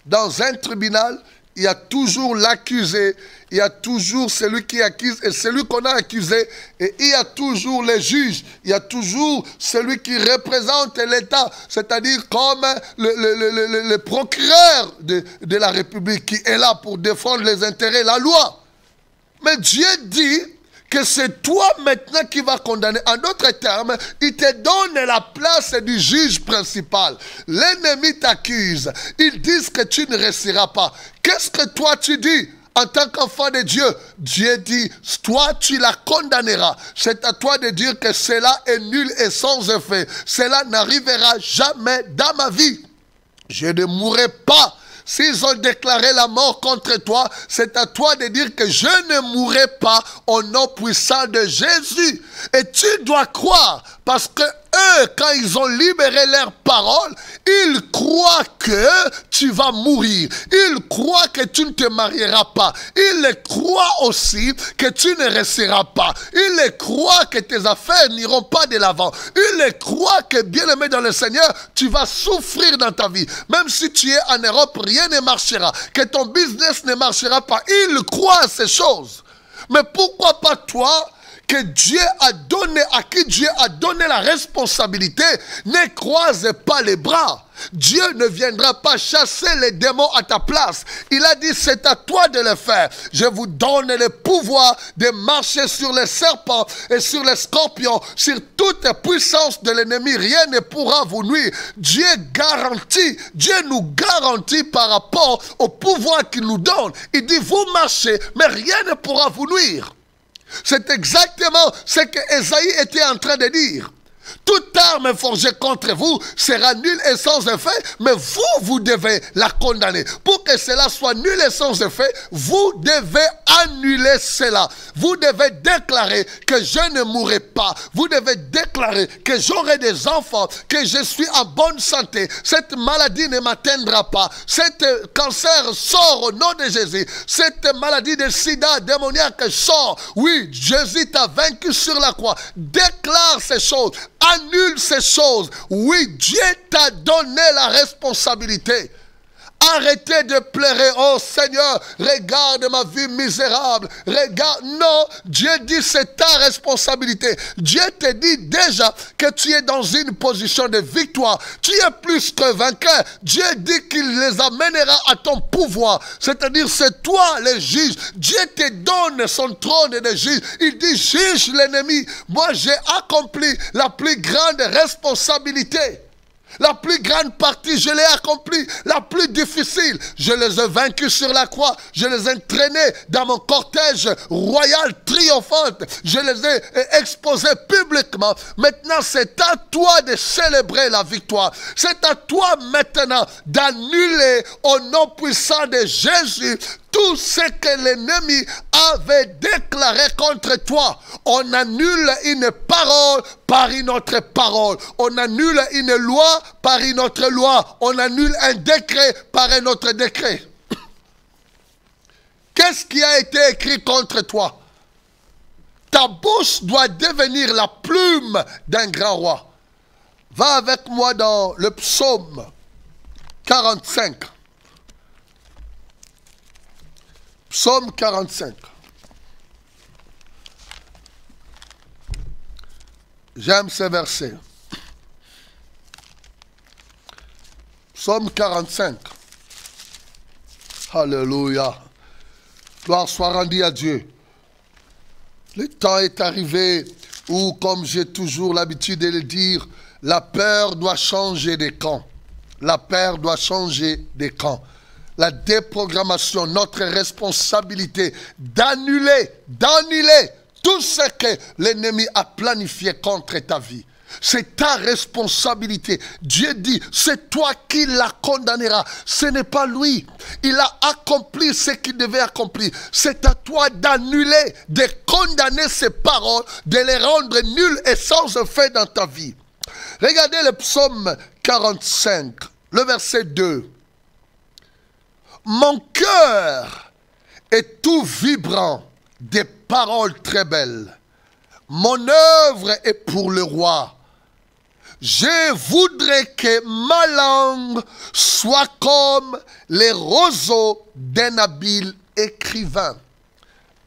Dans un tribunal, il y a toujours l'accusé, il y a toujours celui qui accuse et celui qu'on a accusé, et il y a toujours les juges, il y a toujours celui qui représente l'État, c'est-à-dire comme le procureur de la République qui est là pour défendre les intérêts, la loi. Mais Dieu dit que c'est toi maintenant qui vas condamner. En d'autres termes, il te donne la place du juge principal. L'ennemi t'accuse. Ils disent que tu ne réussiras pas. Qu'est-ce que toi tu dis en tant qu'enfant de Dieu? Dieu dit, toi tu la condamneras. C'est à toi de dire que cela est nul et sans effet. Cela n'arrivera jamais dans ma vie. Je ne mourrai pas. S'ils ont déclaré la mort contre toi, c'est à toi de dire que je ne mourrai pas au nom puissant de Jésus. Et tu dois croire, parce que eux, quand ils ont libéré leur parole, ils croient que tu vas mourir. Ils croient que tu ne te marieras pas. Ils croient aussi que tu ne réussiras pas. Ils croient que tes affaires n'iront pas de l'avant. Ils croient que, bien-aimé dans le Seigneur, tu vas souffrir dans ta vie. Même si tu es en Europe, rien ne marchera. Que ton business ne marchera pas. Ils croient à ces choses. Mais pourquoi pas toi, que Dieu a donné, à qui Dieu a donné la responsabilité, ne croise pas les bras. Dieu ne viendra pas chasser les démons à ta place. Il a dit, c'est à toi de le faire. Je vous donne le pouvoir de marcher sur les serpents et sur les scorpions, sur toute puissance de l'ennemi. Rien ne pourra vous nuire. Dieu garantit, Dieu nous garantit par rapport au pouvoir qu'il nous donne. Il dit, vous marchez, mais rien ne pourra vous nuire. C'est exactement ce que Ésaïe était en train de dire. Toute arme forgée contre vous sera nulle et sans effet, mais vous devez la condamner. Pour que cela soit nul et sans effet, vous devez annuler cela. Vous devez déclarer que je ne mourrai pas. Vous devez déclarer que j'aurai des enfants, que je suis en bonne santé. Cette maladie ne m'atteindra pas. Cet cancer sort au nom de Jésus. Cette maladie de sida démoniaque sort. Oui, Jésus t'a vaincu sur la croix. Déclare ces choses. Annule ces choses. Oui, Dieu t'a donné la responsabilité. Arrêtez de pleurer. Oh Seigneur, regarde ma vie misérable. Regarde. Non, Dieu dit c'est ta responsabilité. Dieu te dit déjà que tu es dans une position de victoire. Tu es plus que vainqueur. Dieu dit qu'il les amènera à ton pouvoir. C'est-à-dire c'est toi le juge. Dieu te donne son trône de juge. Il dit juge l'ennemi. Moi j'ai accompli la plus grande responsabilité. La plus grande partie, je l'ai accomplie. La plus difficile, je les ai vaincus sur la croix. Je les ai traînés dans mon cortège royal triomphant. Je les ai exposés publiquement. Maintenant, c'est à toi de célébrer la victoire. C'est à toi maintenant d'annuler au nom puissant de Jésus tout ce que l'ennemi avait déclaré contre toi. On annule une parole par une autre parole. On annule une loi par une autre loi. On annule un décret par un autre décret. Qu'est-ce qui a été écrit contre toi? Ta bouche doit devenir la plume d'un grand roi. Va avec moi dans le psaume 45. Psaume 45. J'aime ce verset. Psaume 45. Alléluia. Gloire soit rendue à Dieu. Le temps est arrivé où, comme j'ai toujours l'habitude de le dire, la peur doit changer de camp. La peur doit changer de camp. La déprogrammation, notre responsabilité d'annuler tout ce que l'ennemi a planifié contre ta vie. C'est ta responsabilité. Dieu dit, c'est toi qui la condamneras. Ce n'est pas lui. Il a accompli ce qu'il devait accomplir. C'est à toi d'annuler, de condamner ces paroles, de les rendre nulles et sans effet dans ta vie. Regardez le psaume 45, le verset 2. Mon cœur est tout vibrant des paroles très belles. Mon œuvre est pour le roi. Je voudrais que ma langue soit comme les roseaux d'un habile écrivain.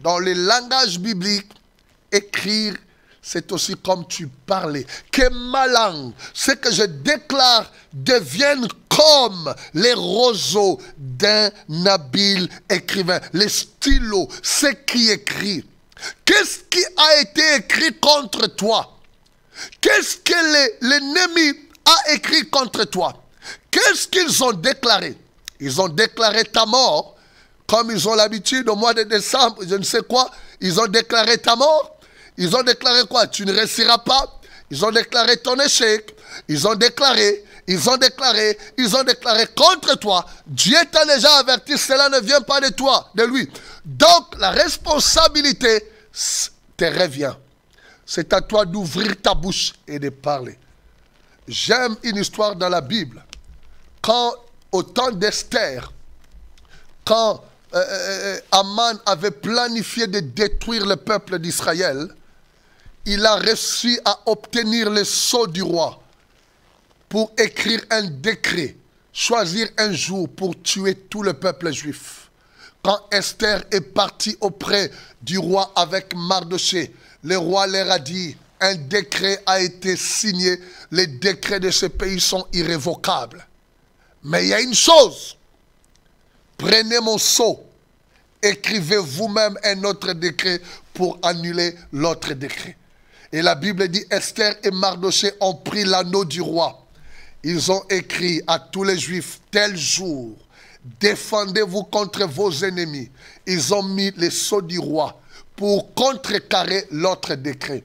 Dans le langage biblique, écrire, c'est aussi comme tu parlais. Que ma langue, ce que je déclare, devienne comme les roseaux d'un habile écrivain. Les stylos, ce qui écrit. Qu'est-ce qui a été écrit contre toi? Qu'est-ce que l'ennemi a écrit contre toi? Qu'est-ce qu'ils ont déclaré? Ils ont déclaré ta mort, comme ils ont l'habitude au mois de décembre, je ne sais quoi. Ils ont déclaré ta mort. Ils ont déclaré quoi? Tu ne réussiras pas. Ils ont déclaré ton échec. Ils ont déclaré contre toi. Dieu t'a déjà averti, cela ne vient pas de toi, de lui. Donc, la responsabilité te revient. C'est à toi d'ouvrir ta bouche et de parler. J'aime une histoire dans la Bible. Quand, au temps d'Esther, quand Aman avait planifié de détruire le peuple d'Israël, il a réussi à obtenir le sceau du roi pour écrire un décret, choisir un jour pour tuer tout le peuple juif. Quand Esther est partie auprès du roi avec Mardochée, le roi leur a dit, un décret a été signé, les décrets de ce pays sont irrévocables. Mais il y a une chose, prenez mon sceau, écrivez vous-même un autre décret pour annuler l'autre décret. Et la Bible dit, Esther et Mardochée ont pris l'anneau du roi. Ils ont écrit à tous les Juifs, tel jour, défendez-vous contre vos ennemis. Ils ont mis le sceau du roi pour contrecarrer l'autre décret.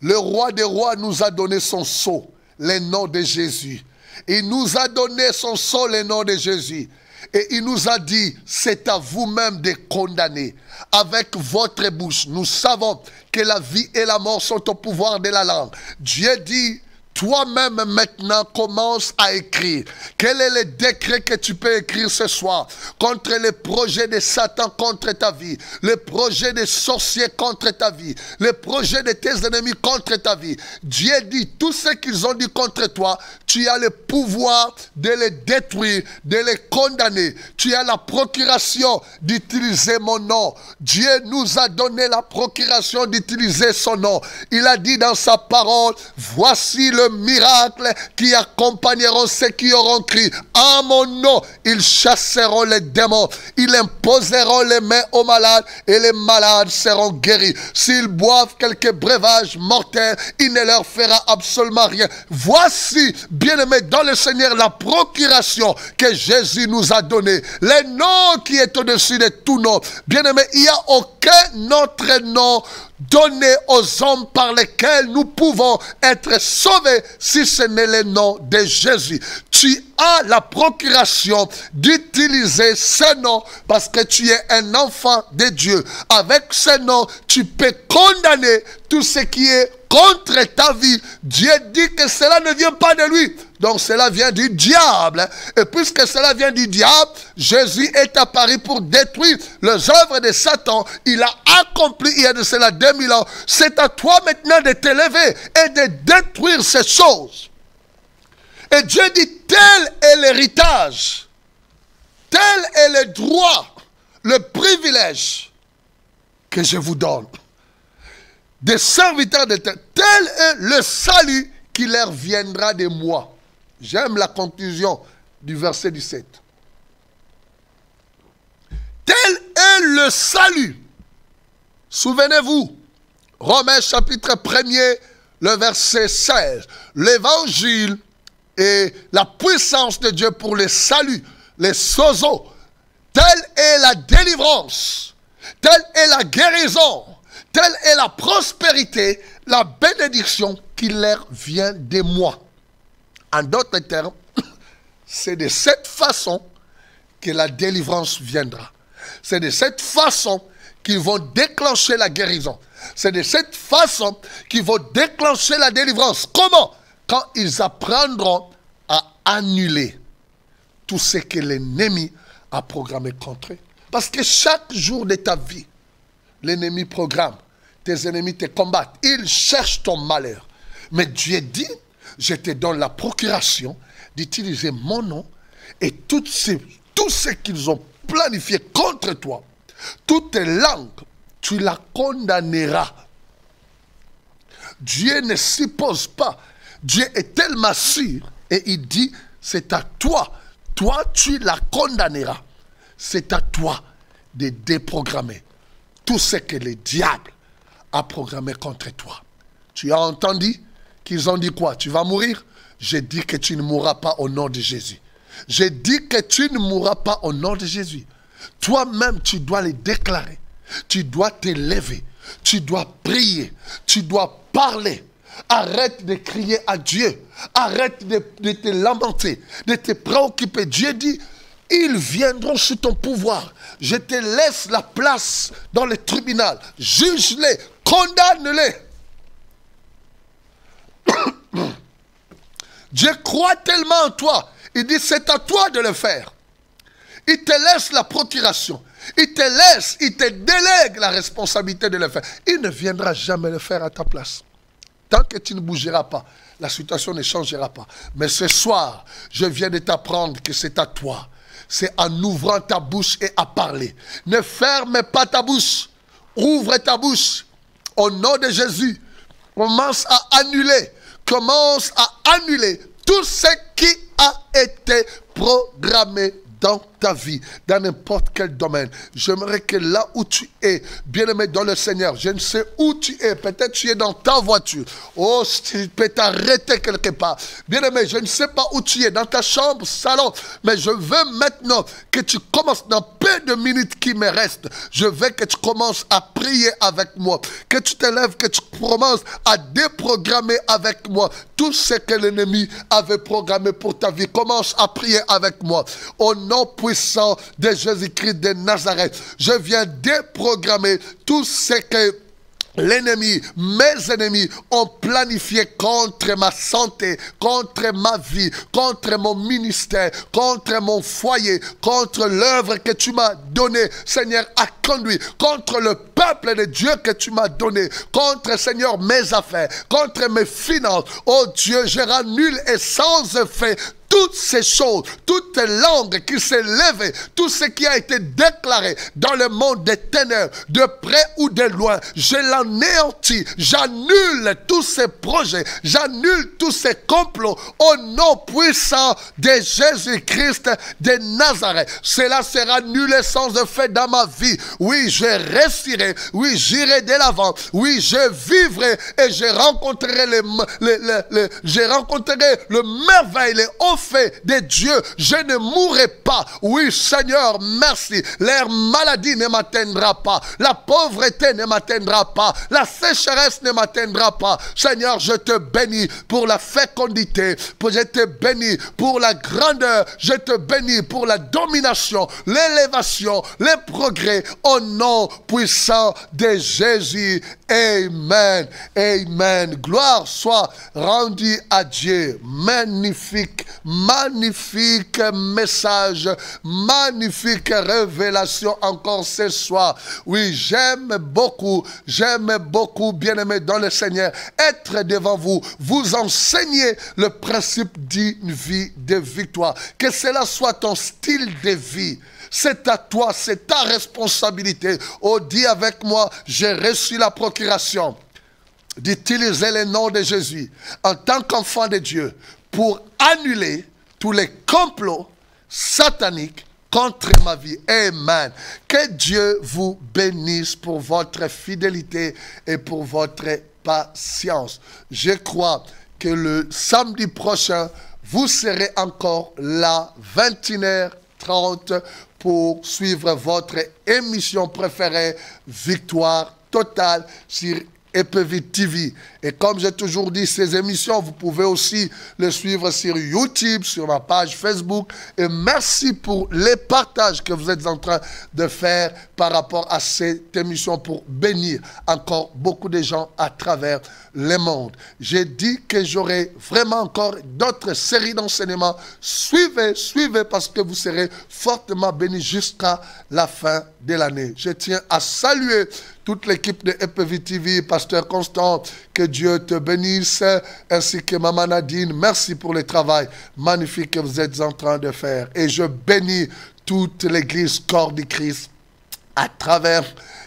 Le roi des rois nous a donné son sceau, le nom de Jésus. Il nous a donné son sceau, le nom de Jésus. Et il nous a dit, c'est à vous-même de condamner. Avec votre bouche, nous savons que la vie et la mort sont au pouvoir de la langue. Dieu dit, toi-même maintenant commence à écrire. Quel est le décret que tu peux écrire ce soir contre les projets de Satan contre ta vie, les projets des sorciers contre ta vie, les projets de tes ennemis contre ta vie. Dieu dit, tout ce qu'ils ont dit contre toi, tu as le pouvoir de les détruire, de les condamner. Tu as la procuration d'utiliser mon nom. Dieu nous a donné la procuration d'utiliser son nom. Il a dit dans sa parole, voici le miracle qui accompagneront ceux qui auront crié. En mon nom, ils chasseront les démons. Ils imposeront les mains aux malades et les malades seront guéris. S'ils boivent quelques breuvages mortels, il ne leur fera absolument rien. Voici, bien-aimés, dans le Seigneur, la procuration que Jésus nous a donnée. Le nom qui est au-dessus de tout nom. Bien-aimés, il n'y a aucun autre nom donné aux hommes par lesquels nous pouvons être sauvés si ce n'est le nom de Jésus. Tu as la procuration d'utiliser ce nom parce que tu es un enfant de Dieu. Avec ce nom, tu peux condamner tout ce qui est contre ta vie. Dieu dit que cela ne vient pas de lui. Donc cela vient du diable. Et puisque cela vient du diable, Jésus est apparu pour détruire les œuvres de Satan. Il a accompli il y a de cela 2000 ans. C'est à toi maintenant de t'élever et de détruire ces choses. Et Dieu dit, tel est l'héritage, tel est le droit, le privilège que je vous donne. Des serviteurs de terre, tel est le salut qui leur viendra de moi. J'aime la conclusion du verset 17. Tel est le salut. Souvenez-vous, Romains chapitre 1er, le verset 16. L'évangile et la puissance de Dieu pour le salut, les sozo. Telle est la délivrance, telle est la guérison, telle est la prospérité, la bénédiction qui leur vient de moi. En d'autres termes, c'est de cette façon que la délivrance viendra. C'est de cette façon qu'ils vont déclencher la guérison. C'est de cette façon qu'ils vont déclencher la délivrance. Comment? Quand ils apprendront à annuler tout ce que l'ennemi a programmé contre eux. Parce que chaque jour de ta vie, l'ennemi programme. Tes ennemis te combattent. Ils cherchent ton malheur. Mais Dieu dit, je te donne la procuration d'utiliser mon nom et tout ce qu'ils ont planifié contre toi, toute langue, tu la condamneras. Dieu ne s'y pose pas. Dieu est tellement sûr et il dit, c'est à toi. Toi, tu la condamneras. C'est à toi de déprogrammer tout ce que le diable a programmé contre toi. Tu as entendu qu'ils ont dit quoi? Tu vas mourir? J'ai dit que tu ne mourras pas au nom de Jésus. J'ai dit que tu ne mourras pas au nom de Jésus. Toi-même, tu dois le déclarer. Tu dois t'élever. Tu dois prier. Tu dois parler. Arrête de crier à Dieu. Arrête de te lamenter, de te préoccuper. Dieu dit, ils viendront sous ton pouvoir. Je te laisse la place dans le tribunal. Juge-les, condamne-les. Dieu croit tellement en toi. Il dit, c'est à toi de le faire. Il te laisse la procuration. Il te laisse, il te délègue la responsabilité de le faire. Il ne viendra jamais le faire à ta place. Tant que tu ne bougeras pas, la situation ne changera pas. Mais ce soir, je viens de t'apprendre que c'est à toi. C'est en ouvrant ta bouche et à parler. Ne ferme pas ta bouche. Ouvre ta bouche. Au nom de Jésus, commence à annuler. Commence à annuler tout ce qui a été programmé dans ta vie, dans n'importe quel domaine. J'aimerais que là où tu es, bien-aimé dans le Seigneur, je ne sais où tu es, peut-être tu es dans ta voiture. Oh, tu peux t'arrêter quelque part. Bien-aimé, je ne sais pas où tu es, dans ta chambre, salon, mais je veux maintenant que tu commences dans peu de minutes qui me restent. Je veux que tu commences à prier avec moi, que tu t'élèves, que tu commences à déprogrammer avec moi tout ce que l'ennemi avait programmé pour ta vie. Commence à prier avec moi. Au nom puissant de Jésus-Christ de Nazareth, je viens déprogrammer tout ce que l'ennemi, mes ennemis ont planifié contre ma santé, contre ma vie, contre mon ministère, contre mon foyer, contre l'œuvre que tu m'as donnée, Seigneur, à conduire, contre le peuple de Dieu que tu m'as donné, contre, Seigneur, mes affaires, contre mes finances. Oh Dieu, je rends nul et sans effet toutes ces choses, toute langue qui s'est levée, tout ce qui a été déclaré dans le monde des ténèbres, de près ou de loin, je l'anéantis, j'annule tous ces projets, j'annule tous ces complots au nom puissant de Jésus-Christ de Nazareth. Cela sera nul et sans effet dans ma vie. Oui, je réussirai, oui, j'irai de l'avant, oui, je vivrai et je rencontrerai le merveille, les fait de Dieu, je ne mourrai pas. Oui, Seigneur, merci. L'air maladie ne m'atteindra pas. La pauvreté ne m'atteindra pas. La sécheresse ne m'atteindra pas. Seigneur, je te bénis pour la fécondité. Je te bénis pour la grandeur. Je te bénis pour la domination, l'élévation, les progrès. Au nom puissant de Jésus. Amen. Amen. Gloire soit rendue à Dieu. Magnifique. Magnifique message, magnifique révélation encore ce soir. Oui, j'aime beaucoup, bien-aimé dans le Seigneur, être devant vous, vous enseigner le principe d'une vie de victoire. Que cela soit ton style de vie. C'est à toi, c'est ta responsabilité. Oh, dis avec moi, j'ai reçu la procuration d'utiliser le nom de Jésus en tant qu'enfant de Dieu pour annuler tous les complots sataniques contre ma vie. Amen. Que Dieu vous bénisse pour votre fidélité et pour votre patience. Je crois que le samedi prochain, vous serez encore là, 21h30, pour suivre votre émission préférée, Victoire Totale, sur EPV TV. Et comme j'ai toujours dit, ces émissions, vous pouvez aussi les suivre sur YouTube, sur ma page Facebook. Et merci pour les partages que vous êtes en train de faire par rapport à cette émission pour bénir encore beaucoup de gens à travers le monde. J'ai dit que j'aurai vraiment encore d'autres séries d'enseignements. Suivez, suivez, parce que vous serez fortement bénis jusqu'à la fin de l'année. Je tiens à saluer toute l'équipe de EPV TV, Pasteur Constant, que Dieu te bénisse, ainsi que Maman Nadine. Merci pour le travail magnifique que vous êtes en train de faire. Et je bénis toute l'église Corps du Christ à travers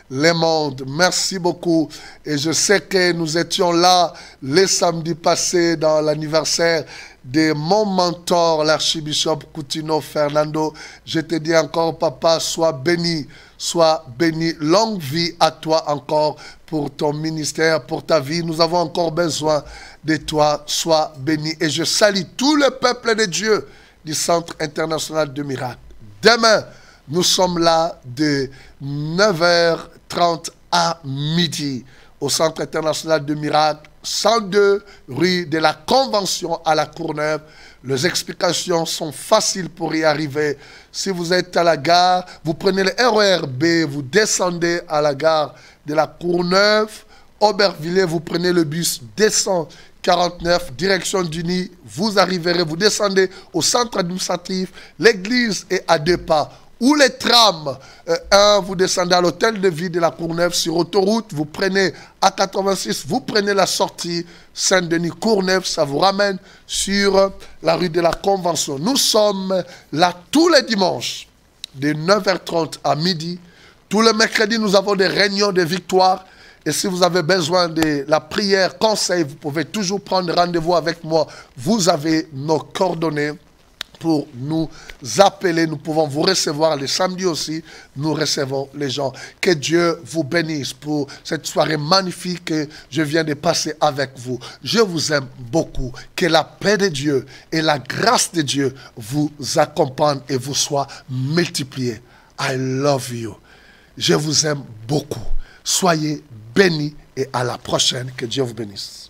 le monde. Merci beaucoup. Et je sais que nous étions là les samedis passés dans l'anniversaire de mon mentor, l'archibishop Coutinho Fernando. Je te dis encore, papa, sois béni. Sois béni. Longue vie à toi encore pour ton ministère, pour ta vie. Nous avons encore besoin de toi. Sois béni. Et je salue tout le peuple de Dieu du Centre international de miracles. Demain, nous sommes là de 9h30 à midi au Centre international de miracles, 102 rue de la Convention à la Courneuve. Les explications sont faciles pour y arriver. Si vous êtes à la gare, vous prenez le RER-B, vous descendez à la gare de la Courneuve, Aubervilliers, vous prenez le bus 249, direction du Nid, vous arriverez, vous descendez au centre administratif, l'église est à 2 pas. Ou les trams, vous descendez à l'hôtel de ville de la Courneuve sur autoroute, vous prenez A86, vous prenez la sortie Saint-Denis-Courneuve, ça vous ramène sur la rue de la Convention. Nous sommes là tous les dimanches, de 9h30 à midi. Tous les mercredis, nous avons des réunions de victoire. Et si vous avez besoin de la prière, conseil, vous pouvez toujours prendre rendez-vous avec moi. Vous avez nos coordonnées pour nous appeler. Nous pouvons vous recevoir les samedis aussi. Nous recevons les gens. Que Dieu vous bénisse pour cette soirée magnifique que je viens de passer avec vous. Je vous aime beaucoup. Que la paix de Dieu et la grâce de Dieu vous accompagnent et vous soient multipliées. I love you. Je vous aime beaucoup. Soyez bénis et à la prochaine. Que Dieu vous bénisse.